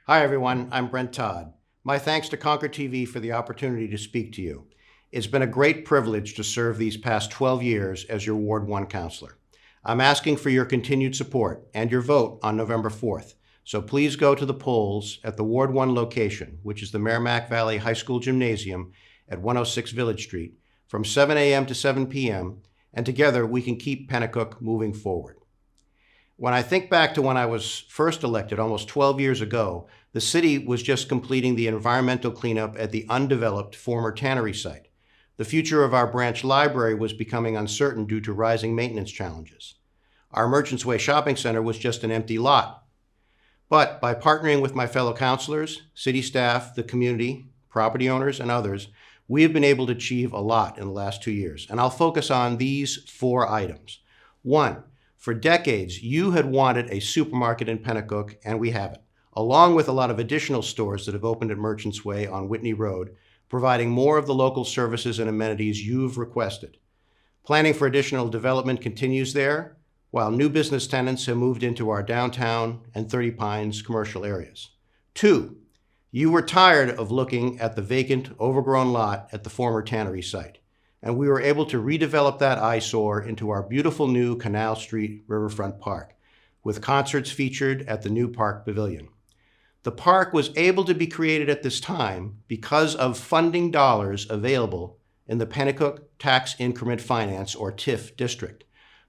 Hi, everyone. I'm Brent Todd. My thanks to Concord TV for the opportunity to speak to you. It's been a great privilege to serve these past 12 years as your Ward 1 counselor. I'm asking for your continued support and your vote on November 4th. So please go to the polls at the Ward 1 location, which is the Merrimack Valley High School Gymnasium at 106 Village Street, from 7 a.m. to 7 p.m., and together we can keep Pennacook moving forward. When I think back to when I was first elected almost 12 years ago, the city was just completing the environmental cleanup at the undeveloped former tannery site. The future of our branch library was becoming uncertain due to rising maintenance challenges. Our Merchants Way Shopping Center was just an empty lot. But by partnering with my fellow councilors, city staff, the community, property owners, and others, we have been able to achieve a lot in the last 2 years. And I'll focus on these 4 items. 1, for decades, you had wanted a supermarket in Pennacook, and we have it, along with a lot of additional stores that have opened at Merchants Way on Whitney Road, providing more of the local services and amenities you've requested. Planning for additional development continues there, while new business tenants have moved into our downtown and 30 Pines commercial areas. 2, you were tired of looking at the vacant, overgrown lot at the former tannery site, and we were able to redevelop that eyesore into our beautiful new Canal Street Riverfront Park, with concerts featured at the new Park Pavilion. The park was able to be created at this time because of funding dollars available in the Pennacook Tax Increment Finance, or TIF, district.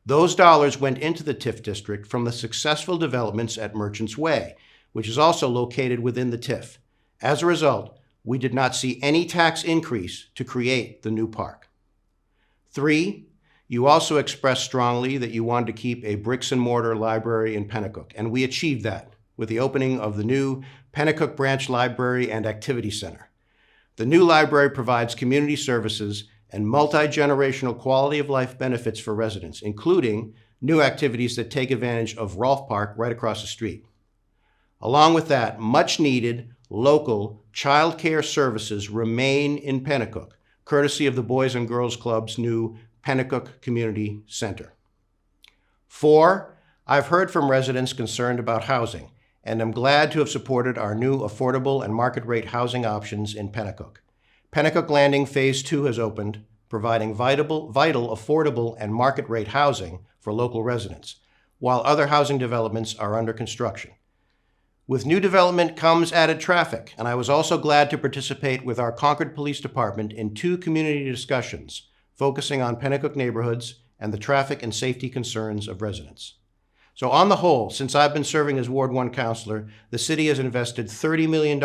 Those dollars went into the TIF district from the successful developments at Merchants Way, which is also located within the TIF. As a result, we did not see any tax increase to create the new park. 3, you also expressed strongly that you wanted to keep a bricks and mortar library in Pennacook, and we achieved that with the opening of the new Pennacook Branch Library and Activity Center. The new library provides community services and multi-generational quality of life benefits for residents, including new activities that take advantage of Rolfe Park right across the street. Along with that, much needed local child care services remain in Pennacook, courtesy of the Boys and Girls Club's new Pennacook Community Center. 4, I've heard from residents concerned about housing, and I'm glad to have supported our new affordable and market rate housing options in Pennacook. Pennacook Landing Phase 2 has opened, providing vital, affordable, and market rate housing for local residents, while other housing developments are under construction. With new development comes added traffic, and I was also glad to participate with our Concord Police Department in 2 community discussions focusing on Pennacook neighborhoods and the traffic and safety concerns of residents. So on the whole, since I've been serving as Ward 1 counselor, the city has invested $30 million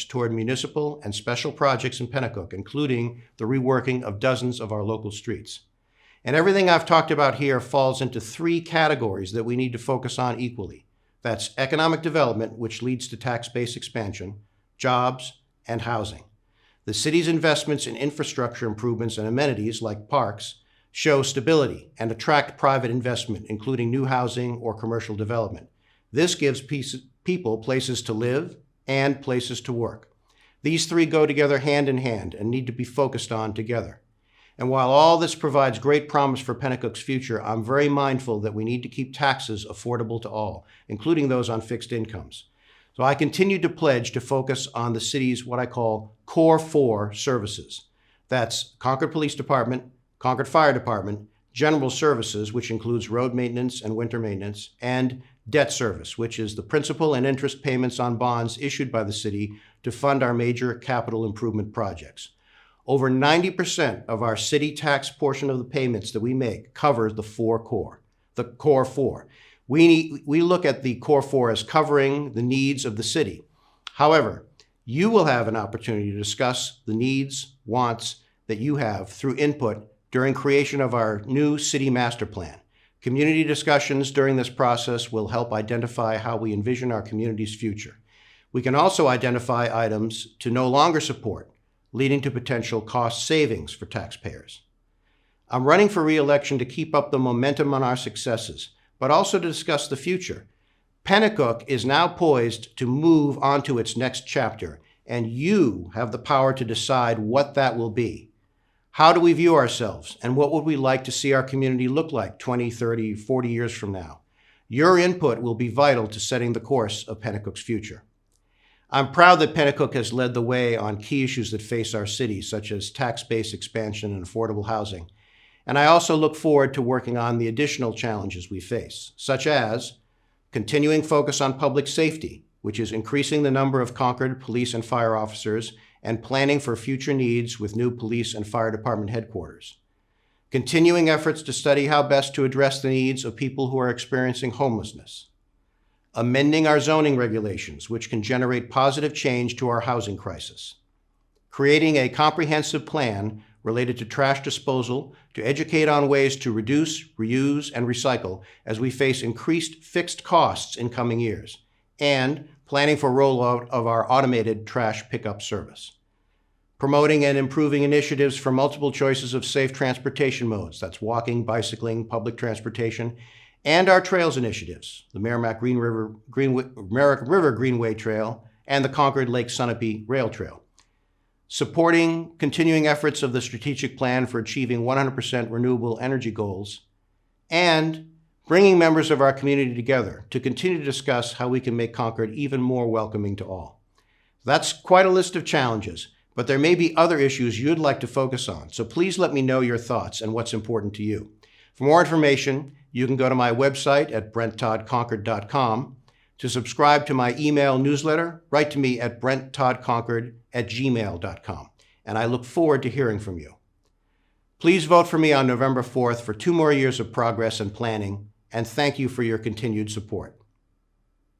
toward municipal and special projects in Pennacook, including the reworking of dozens of our local streets. And everything I've talked about here falls into 3 categories that we need to focus on equally. That's economic development, which leads to tax base expansion, jobs, and housing. The city's investments in infrastructure improvements and amenities like parks show stability and attract private investment, including new housing or commercial development. This gives people places to live and places to work. These 3 go together hand in hand and need to be focused on together. And while all this provides great promise for Pennacook's future, I'm very mindful that we need to keep taxes affordable to all, including those on fixed incomes. So I continue to pledge to focus on the city's what I call Core 4 services. That's Concord Police Department, Concord Fire Department, General Services, which includes road maintenance and winter maintenance, and debt service, which is the principal and interest payments on bonds issued by the city to fund our major capital improvement projects. Over 90% of our city tax portion of the payments that we make covers the Core 4. We look at the Core 4 as covering the needs of the city. However, you will have an opportunity to discuss the needs, wants that you have through input during creation of our new city master plan. Community discussions during this process will help identify how we envision our community's future. We can also identify items to no longer support, leading to potential cost savings for taxpayers. I'm running for re-election to keep up the momentum on our successes, but also to discuss the future. Pennacook is now poised to move on to its next chapter, and you have the power to decide what that will be. How do we view ourselves, and what would we like to see our community look like 20, 30, 40 years from now? Your input will be vital to setting the course of Pennacook's future. I'm proud that Pennacook has led the way on key issues that face our city, such as tax base expansion and affordable housing. And I also look forward to working on the additional challenges we face, such as continuing focus on public safety, which is increasing the number of Concord police and fire officers and planning for future needs with new police and fire department headquarters. Continuing efforts to study how best to address the needs of people who are experiencing homelessness. Amending our zoning regulations, which can generate positive change to our housing crisis. Creating a comprehensive plan related to trash disposal to educate on ways to reduce, reuse, and recycle as we face increased fixed costs in coming years. And planning for rollout of our automated trash pickup service. Promoting and improving initiatives for multiple choices of safe transportation modes, that's walking, bicycling, public transportation, and our trails initiatives, the Merrimack River Greenway Trail and the Concord Lake Sunapee Rail Trail. Supporting continuing efforts of the strategic plan for achieving 100% renewable energy goals, and bringing members of our community together to continue to discuss how we can make Concord even more welcoming to all. That's quite a list of challenges, but there may be other issues you'd like to focus on, so please let me know your thoughts and what's important to you. For more information, you can go to my website at brenttoddconcord.com. To subscribe to my email newsletter, write to me at brenttoddconcord@gmail.com, and I look forward to hearing from you. Please vote for me on November 4th for 2 more years of progress and planning, and thank you for your continued support.